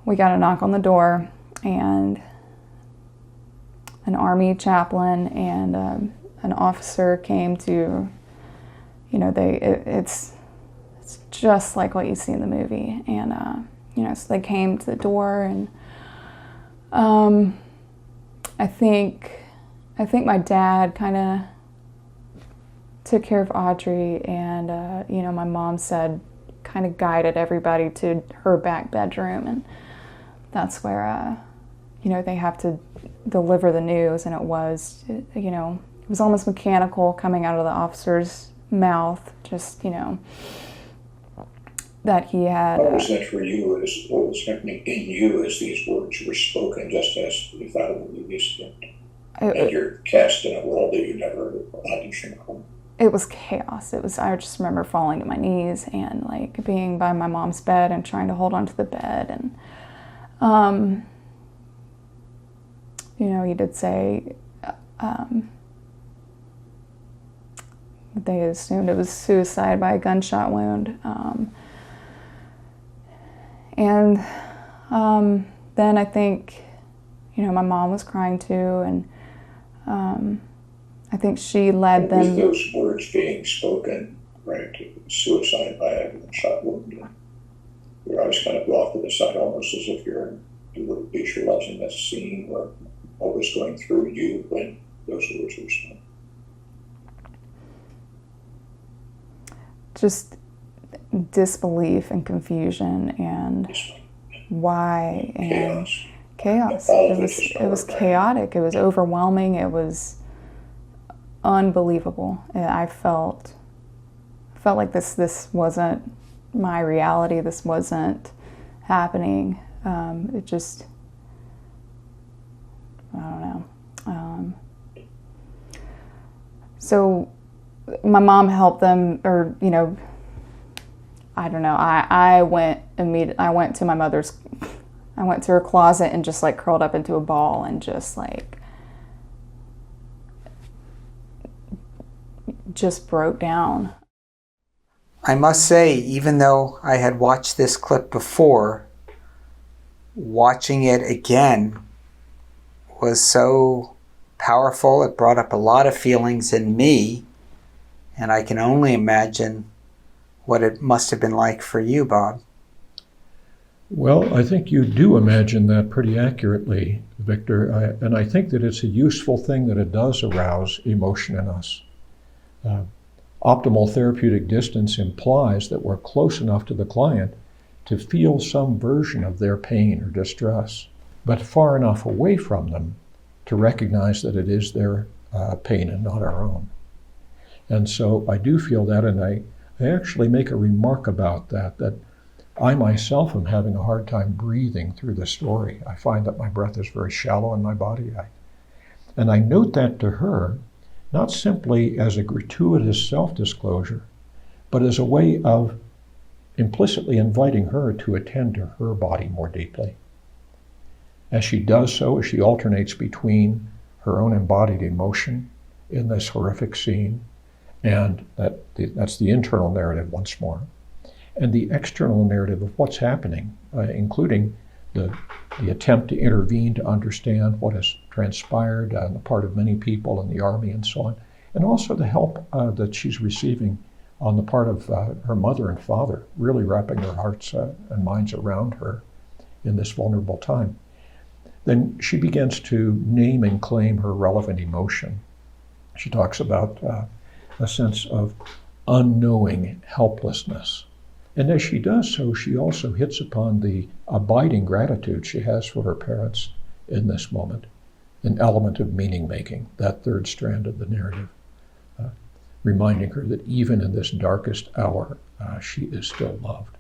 we got a knock on the door, and an Army chaplain and an officer came to, it's just like what you see in the movie. And, so they came to the door, and I think my dad kind of took care of Audrey, and, my mom said, kind of guided everybody to her back bedroom, and that's where, they have to deliver the news, and it was almost mechanical coming out of the officer's mouth, just, that he had... What was that for you? What was happening in you as these words were spoken, just as you thought of the movie script? And you're cast in a world that you never auditioned for? It was chaos. I just remember falling to my knees and like being by my mom's bed and trying to hold onto the bed, and he did say they assumed it was suicide by a gunshot wound, and then I think my mom was crying too, and I think she led them. With those words being spoken, right, suicide by a gunshot wound, your eyes kind of go off to the side, almost as if you were visualizing that scene where what was going through you when those words were spoken. Just disbelief and confusion and why and chaos. It was chaotic. It was overwhelming. It was unbelievable. I felt like this wasn't my reality. This wasn't happening. It just, I don't know. So my mom helped them, or I don't know. I went to my mother's. I went to her closet and just like curled up into a ball and just broke down. I must say, even though I had watched this clip before, watching it again was so powerful. It brought up a lot of feelings in me, and I can only imagine what it must have been like for you, Bob. Well, I think you do imagine that pretty accurately, Victor, and I think that it's a useful thing that it does arouse emotion in us. Optimal therapeutic distance implies that we're close enough to the client to feel some version of their pain or distress, but far enough away from them to recognize that it is their pain and not our own. And so I do feel that, and I actually make a remark about that I myself am having a hard time breathing through the story. I find that my breath is very shallow in my body. And I note that to her, not simply as a gratuitous self-disclosure, but as a way of implicitly inviting her to attend to her body more deeply. As she does so, as she alternates between her own embodied emotion in this horrific scene, and that's the internal narrative once more, and the external narrative of what's happening, including the attempt to intervene to understand what has transpired on the part of many people in the Army and so on, and also the help that she's receiving on the part of her mother and father, really wrapping their hearts and minds around her in this vulnerable time. Then she begins to name and claim her relevant emotion. She talks about a sense of unknowing helplessness. And as she does so, she also hits upon the abiding gratitude she has for her parents in this moment, an element of meaning making, that third strand of the narrative, reminding her that even in this darkest hour, she is still loved.